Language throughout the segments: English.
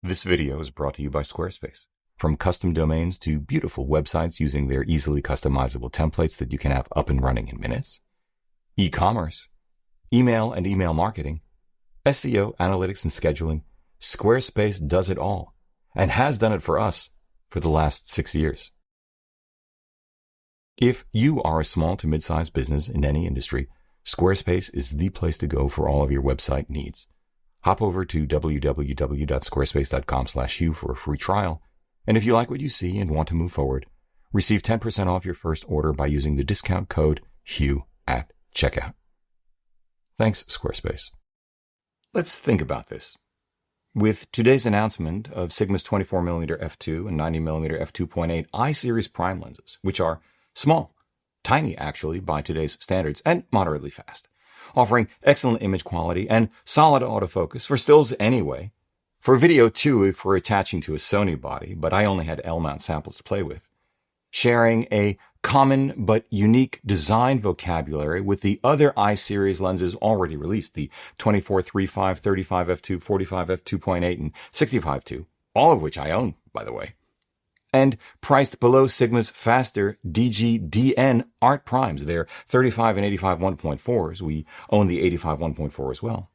This video is brought to you by Squarespace. From custom domains to beautiful websites using their easily customizable templates that you can have up and running in minutes, e-commerce, email and email marketing, SEO, analytics and scheduling, Squarespace does it all and has done it for us for the last 6 years. If you are a small to mid-sized business in any industry, Squarespace is the place to go for all of your website needs. Hop over to www.squarespace.com/Hugh for a free trial. And if you like what you see and want to move forward, receive 10% off your first order by using the discount code Hugh at checkout. Thanks, Squarespace. Let's think about this. With today's announcement of Sigma's 24mm f2 and 90mm f2.8 I-series prime lenses, which are small, tiny actually by today's standards, and moderately fast, offering excellent image quality and solid autofocus for stills anyway. For video too, if we're attaching to a Sony body, but I only had L-mount samples to play with. Sharing a common but unique design vocabulary with the other I-series lenses already released, the 24-35, 35 f2, 45 f2.8, and 65 2, all of which I own, by the way. And priced below Sigma's faster DG-DN art primes, their 35 and 85 1.4s. We own the 85 1.4 as well.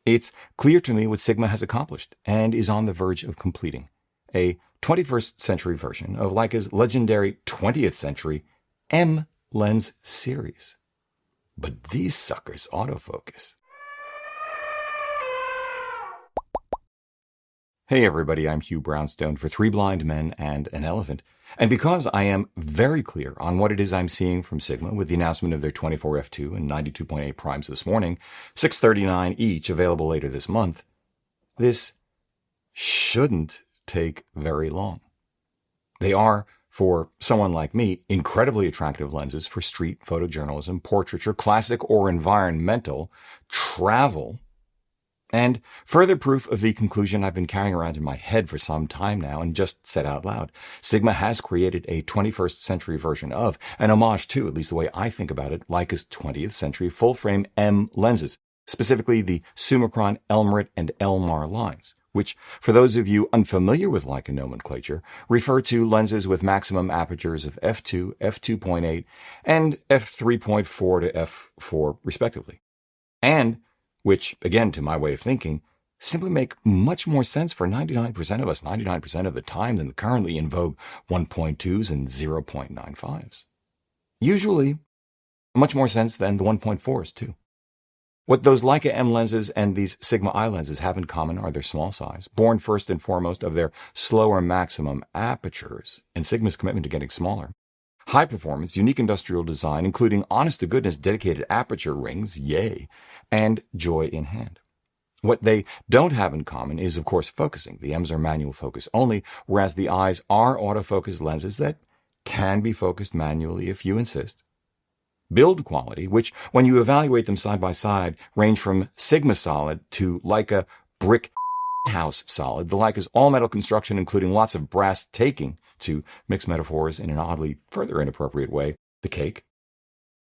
It's clear to me what Sigma has accomplished and is on the verge of completing. A 21st century version of Leica's legendary 20th century M lens series. But these suckers autofocus. Hey everybody, I'm Hugh Brownstone for Three Blind Men and an Elephant. And because I am very clear on what it is I'm seeing from Sigma with the announcement of their 24f2 and 92.8 primes this morning, $639 each available later this month, this shouldn't take very long. They are, for someone like me, incredibly attractive lenses for street photojournalism, portraiture, classic or environmental, travel, and further proof of the conclusion I've been carrying around in my head for some time now and just said out loud. Sigma has created a 21st century version of, an homage to, at least the way I think about it, Leica's 20th century full-frame M lenses, specifically the Summicron, Elmarit, and Elmar lines, which, for those of you unfamiliar with Leica nomenclature, refer to lenses with maximum apertures of f2, f2.8, and f3.4 to f4, respectively. And which, again, to my way of thinking, simply make much more sense for 99% of us 99% of the time than the currently in vogue 1.2s and 0.95s. Usually, much more sense than the 1.4s, too. What those Leica M lenses and these Sigma I lenses have in common are their small size, born first and foremost of their slower maximum apertures, and Sigma's commitment to getting smaller. High performance, unique industrial design, including honest-to-goodness dedicated aperture rings, yay, and joy in hand. What they don't have in common is, of course, focusing. The M's are manual focus only, whereas the I's are autofocus lenses that can be focused manually if you insist. Build quality, which, when you evaluate them side by side, range from Sigma solid to Leica brick house solid. The Leica's all-metal construction, including lots of brass taking, to mix metaphors in an oddly further inappropriate way, the cake.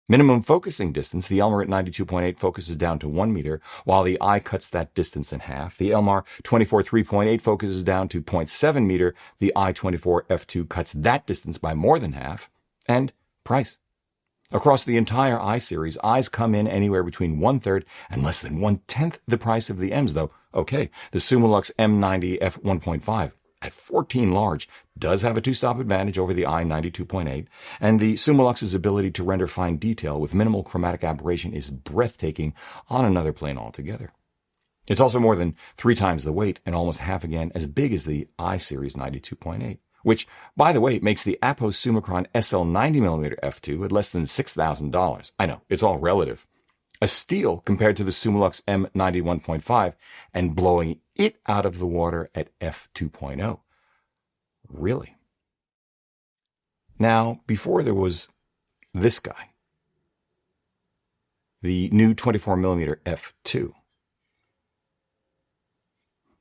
Minimum focusing distance, the Elmarit 92.8 focuses down to 1 meter, while the I cuts that distance in half. The Elmar 24 3.8 focuses down to 0.7 meter. The I-24 f2 cuts that distance by more than half. And price. Across the entire I-series, I's come in anywhere between 1/3 and less than 1/10 the price of the M's, though. Okay, the Summilux M90 f1.5 at 14 large does have a two-stop advantage over the I-92.8, and the Summilux's ability to render fine detail with minimal chromatic aberration is breathtaking on another plane altogether. It's also more than 3 times the weight and almost half again as big as the I-series 92.8, which, by the way, makes the Apo Summicron SL 90mm f2 at less than $6,000. I know, it's all relative. A steal compared to the Summilux M91.5 and blowing it out of the water at f2.0. Really? Now, before there was this guy, the new 24mm f2,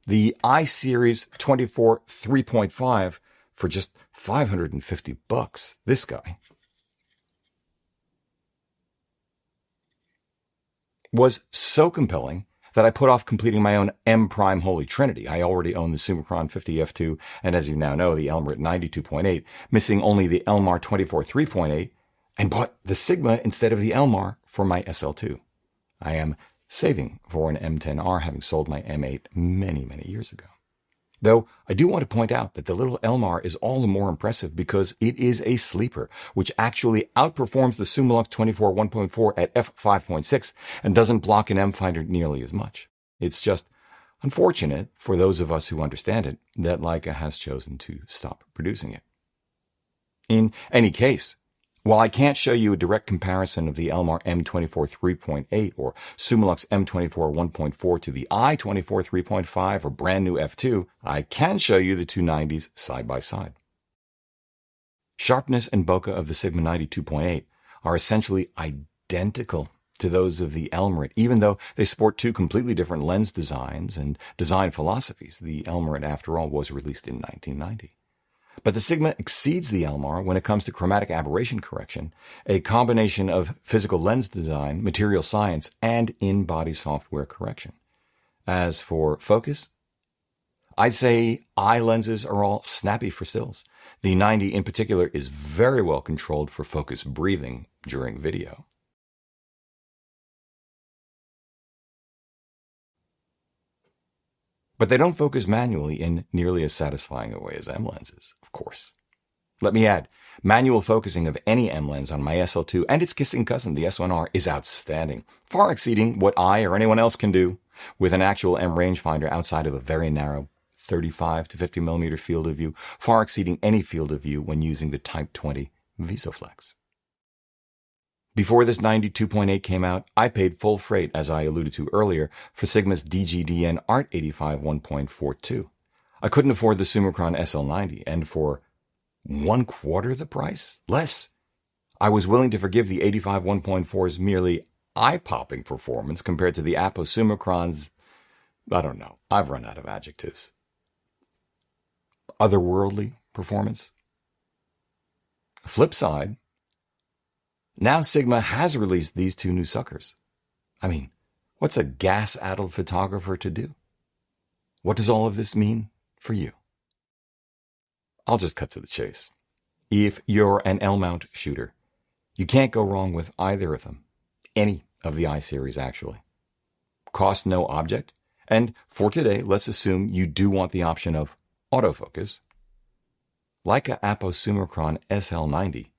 the I-series 24 3.5 for just $550, this guy, was so compelling that I put off completing my own M prime holy trinity. I already own the Summicron 50 f2, and as you now know, the Elmarit 92.8, missing only the Elmar 24 3.8, and bought the Sigma instead of the Elmar for my SL2. I am saving for an M10R, having sold my M8 many, many years ago. Though I do want to point out that the little Elmar is all the more impressive because it is a sleeper, which actually outperforms the Summilux 24 1.4 at f5.6 and doesn't block an M finder nearly as much. It's just unfortunate for those of us who understand it that Leica has chosen to stop producing it. In any case, while I can't show you a direct comparison of the Elmar M24 3.8 or Summilux M24 1.4 to the I24 3.5 or brand new f2, I can show you the two 90s side by side. Sharpness and bokeh of the Sigma 92.8 are essentially identical to those of the Elmarit, even though they sport two completely different lens designs and design philosophies. The Elmarit, after all, was released in 1990. But the Sigma exceeds the Elmar when it comes to chromatic aberration correction, a combination of physical lens design, material science, and in-body software correction. As for focus, I'd say eye lenses are all snappy for stills. The 90 in particular is very well controlled for focus breathing during video. But they don't focus manually in nearly as satisfying a way as M lenses, of course. Let me add, manual focusing of any M lens on my SL2 and its kissing cousin, the S1R, is outstanding, far exceeding what I or anyone else can do with an actual M rangefinder outside of a very narrow 35 to 50 millimeter field of view, far exceeding any field of view when using the Type 20 Visoflex. Before this 92.8 came out, I paid full freight, as I alluded to earlier, for Sigma's DGDN Art 85 1.42. I couldn't afford the Summicron SL90, and for 1/4 the price? Less. I was willing to forgive the 85 1.4's merely eye-popping performance compared to the Apo Summicron's, I don't know, I've run out of adjectives. Otherworldly performance? Flip side, now Sigma has released these two new suckers. I mean, what's a G.A.S. Addled photographer to do? What does all of this mean for you? I'll just cut to the chase. If you're an L-mount shooter, you can't go wrong with either of them. Any of the I series, actually. Cost no object. And for today, let's assume you do want the option of autofocus. Leica Apo Summicron SL90.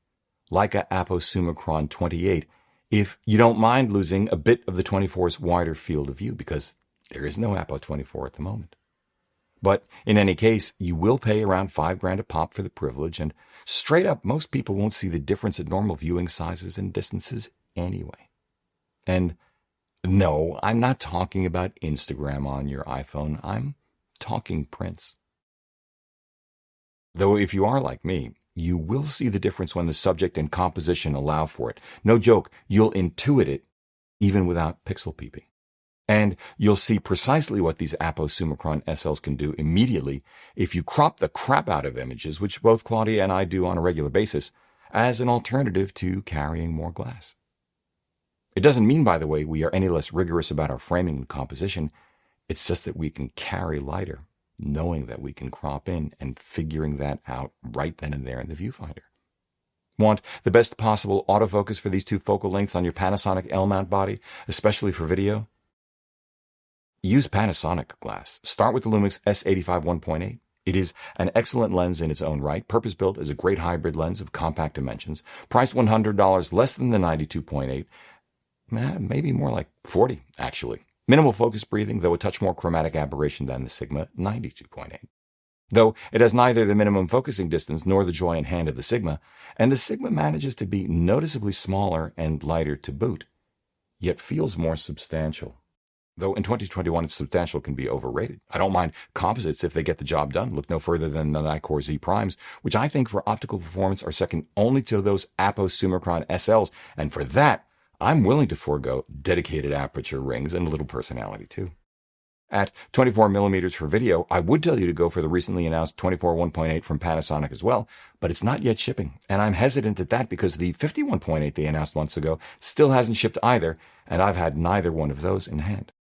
Leica Apo Summicron 28, if you don't mind losing a bit of the 24's wider field of view, because there is no Apo 24 at the moment. But in any case, you will pay around $5,000 a pop for the privilege, and straight up, most people won't see the difference at normal viewing sizes and distances anyway. And no, I'm not talking about Instagram on your iPhone. I'm talking prints. Though if you are like me, you will see the difference when the subject and composition allow for it. No joke, you'll intuit it even without pixel peeping. And you'll see precisely what these Apo Summicron SLs can do immediately if you crop the crap out of images, which both Claudia and I do on a regular basis, as an alternative to carrying more glass. It doesn't mean, by the way, we are any less rigorous about our framing and composition. It's just that we can carry lighter, knowing that we can crop in and figuring that out right then and there in the viewfinder. Want the best possible autofocus for these two focal lengths on your Panasonic L-mount body, especially for video? Use Panasonic glass. Start with the Lumix S85 1.8. It is an excellent lens in its own right, purpose-built as a great hybrid lens of compact dimensions, priced $100 less than the 92.8, maybe more like $40, actually. Minimal focus breathing, though a touch more chromatic aberration than the Sigma 92.8. Though it has neither the minimum focusing distance nor the joy in hand of the Sigma, and the Sigma manages to be noticeably smaller and lighter to boot, yet feels more substantial. Though in 2021, substantial can be overrated. I don't mind composites if they get the job done. Look no further than the Nikkor Z primes, which I think for optical performance are second only to those Apo Summicron SLs, and for that, I'm willing to forego dedicated aperture rings and a little personality too. At 24 millimeters for video, I would tell you to go for the recently announced 24 1.8 from Panasonic as well, but it's not yet shipping, and I'm hesitant at that because the 51.8 they announced months ago still hasn't shipped either, and I've had neither one of those in hand.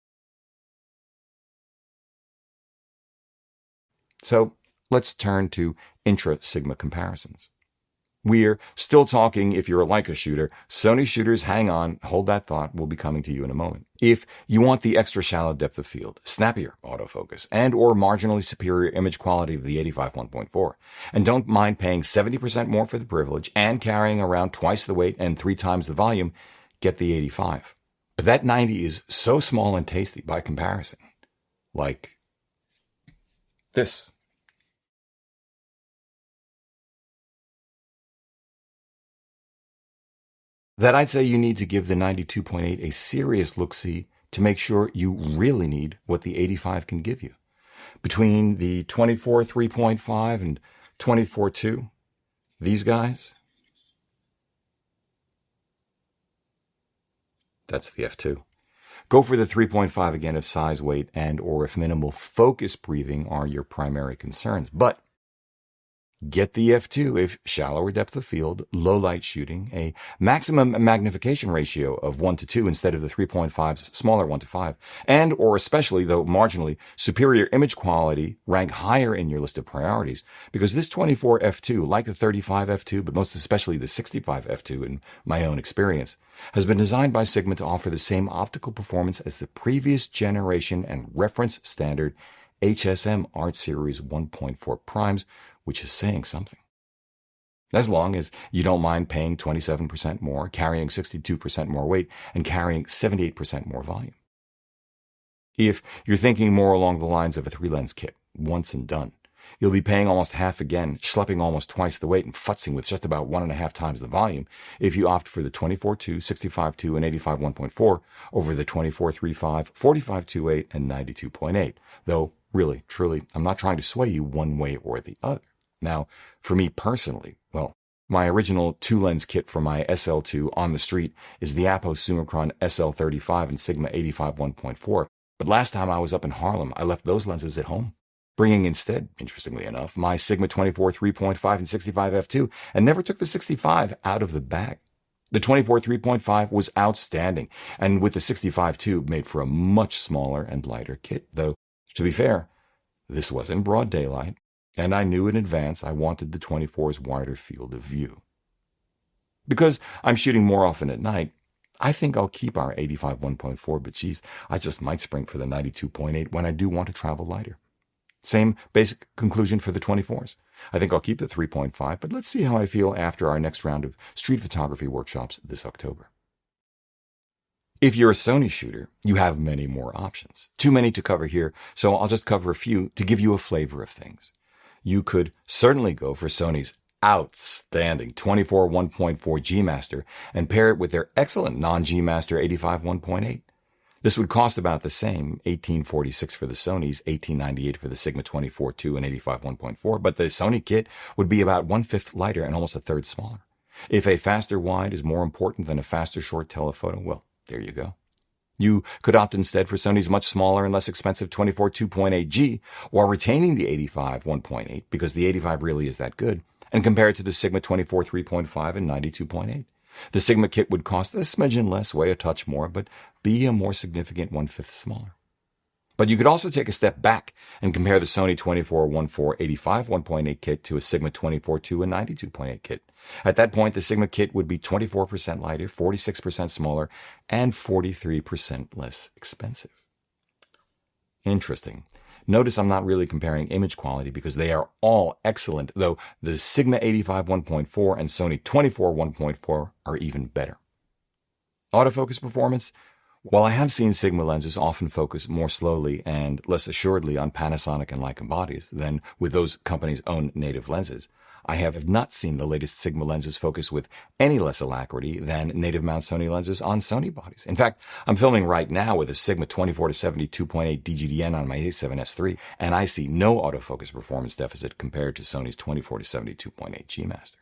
So let's turn to intra-sigma comparisons. We're still talking if you're a Leica shooter. Sony Shooters, hang on, hold that thought. We'll be coming to you in a moment. If you want the extra shallow depth of field, snappier autofocus, and or marginally superior image quality of the 85 1.4, and don't mind paying 70% more for the privilege and carrying around twice the weight and 3 times the volume, get the 85. But that 90 is so small and tasty by comparison. Like this. That I'd say you need to give the 92.8 a serious look-see to make sure you really need what the 85 can give you. Between the 24 3.5 and 24 2, these guys, that's the f2. Go for the 3.5 again if size, weight, and or if minimal focus breathing are your primary concerns. But get the f2 if shallower depth of field, low light shooting, a maximum magnification ratio of 1 to 2 instead of the 3.5's smaller 1 to 5, and or especially, though marginally, superior image quality rank higher in your list of priorities, because this 24 f2, like the 35 f2, but most especially the 65 f2 in my own experience, has been designed by Sigma to offer the same optical performance as the previous generation and reference standard HSM Art Series 1.4 primes, which is saying something. As long as you don't mind paying 27% more, carrying 62% more weight, and carrying 78% more volume. If you're thinking more along the lines of a 3-lens kit, once and done, you'll be paying almost half again, schlepping almost twice the weight, and futzing with just about 1.5 times the volume if you opt for the 24-2, 65-2, and 85 1.4 over the 24-3.5, 45-2.8, and 92.8. Though, really, truly, I'm not trying to sway you one way or the other. Now, for me personally, well, my original 2-lens kit for my SL2 on the street is the Apo Summicron SL35 and Sigma 85 1.4. But last time I was up in Harlem, I left those lenses at home, bringing instead, interestingly enough, my Sigma 24 3.5 and 65 f2, and never took the 65 out of the bag. The 24 3.5 was outstanding, and with the 65 tube made for a much smaller and lighter kit, though, to be fair, this was in broad daylight, and I knew in advance I wanted the 24's wider field of view. Because I'm shooting more often at night, I think I'll keep our 85 1.4, but geez, I just might spring for the 92.8 when I do want to travel lighter. Same basic conclusion for the 24s. I think I'll keep the 3.5, but let's see how I feel after our next round of street photography workshops this October. If you're a Sony shooter, you have many more options. Too many to cover here, so I'll just cover a few to give you a flavor of things. You could certainly go for Sony's outstanding 24 1.4 G Master and pair it with their excellent non-G Master 85 1.8. This would cost about the same, $1,846 for the Sony's, $1,898 for the Sigma 24 2 and 85 1.4, but the Sony kit would be about 1/5 lighter and almost 1/3 smaller. If a faster wide is more important than a faster short telephoto, well, there you go. You could opt instead for Sony's much smaller and less expensive 24 2.8G while retaining the 85 1.8 because the 85 really is that good, and compare it to the Sigma 24 3.5 and 92.8. The Sigma kit would cost a smidgen less, weigh a touch more, but be a more significant 1/5 smaller. But you could also take a step back and compare the Sony 24-1.4 85 1.8 kit to a Sigma 24-2 and 92.8 kit. At that point, the Sigma kit would be 24% lighter, 46% smaller, and 43% less expensive. Interesting. Notice I'm not really comparing image quality because they are all excellent, though the Sigma 85 1.4 and Sony 24 1.4 are even better. Autofocus performance? While I have seen Sigma lenses often focus more slowly and less assuredly on Panasonic and Leica bodies than with those companies' own native lenses, I have not seen the latest Sigma lenses focus with any less alacrity than native mount Sony lenses on Sony bodies. In fact, I'm filming right now with a Sigma 24-70 2.8 DGDN on my A7S III, and I see no autofocus performance deficit compared to Sony's 24-70 2.8 G Master.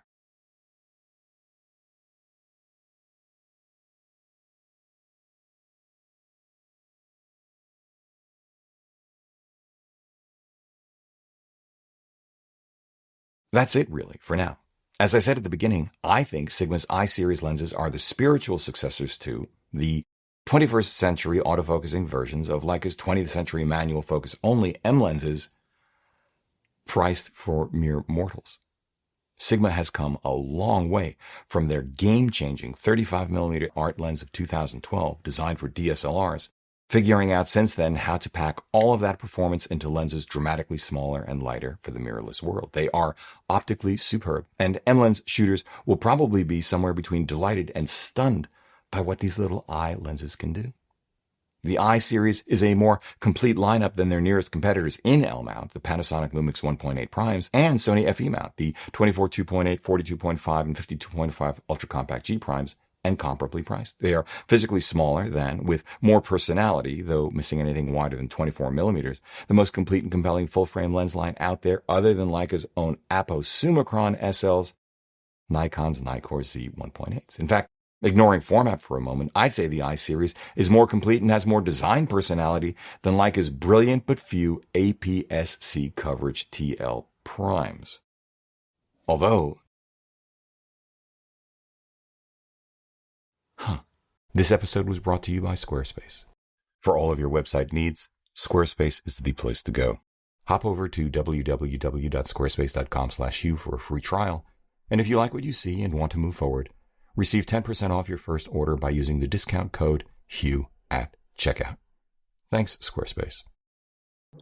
That's it, really, for now. As I said at the beginning, I think Sigma's I-series lenses are the spiritual successors to the 21st century autofocusing versions of Leica's 20th century manual focus only M lenses, priced for mere mortals. Sigma has come a long way from their game-changing 35mm art lens of 2012 designed for DSLRs, figuring out since then how to pack all of that performance into lenses dramatically smaller and lighter for the mirrorless world. They are optically superb, and M-Lens shooters will probably be somewhere between delighted and stunned by what these little eye lenses can do. The I series is a more complete lineup than their nearest competitors in L-mount, the Panasonic Lumix 1.8 primes, and Sony FE mount, the 24 2.8, 42.5, and 52.5 ultra-compact G primes, and comparably priced. They are physically smaller than, with more personality, though missing anything wider than 24 millimeters, the most complete and compelling full-frame lens line out there other than Leica's own Apo Summicron SLs, Nikon's Nikkor Z 1.8s. In fact, ignoring format for a moment, I'd say the I series is more complete and has more design personality than Leica's brilliant but few APS-C coverage TL primes. Although, this episode was brought to you by Squarespace. For all of your website needs, Squarespace is the place to go. Hop over to www.squarespace.com/Hugh for a free trial, and if you like what you see and want to move forward, receive 10% off your first order by using the discount code HUGH at checkout. Thanks, Squarespace.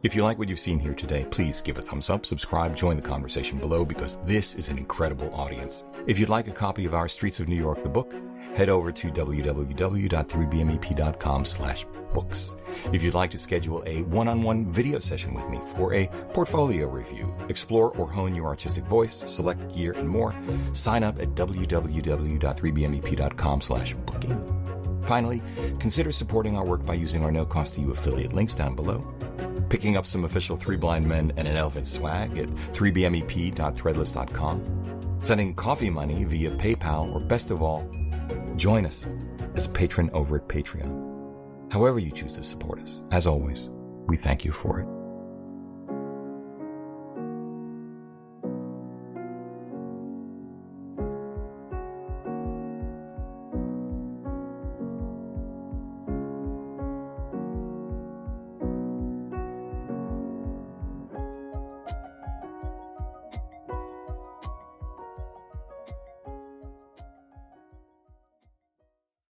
If you like what you've seen here today, please give a thumbs up, subscribe, join the conversation below, because this is an incredible audience. If you'd like a copy of our Streets of New York, the book, head over to www.3bmep.com/books. If you'd like to schedule a one-on-one video session with me for a portfolio review, explore or hone your artistic voice, select gear, and more, sign up at www.3bmep.com/booking. Finally, consider supporting our work by using our no-cost-to-you affiliate links down below, picking up some official Three Blind Men and an Elephant swag at 3bmep.threadless.com, sending coffee money via PayPal, or best of all, join us as a patron over at Patreon. However you choose to support us, as always, we thank you for it.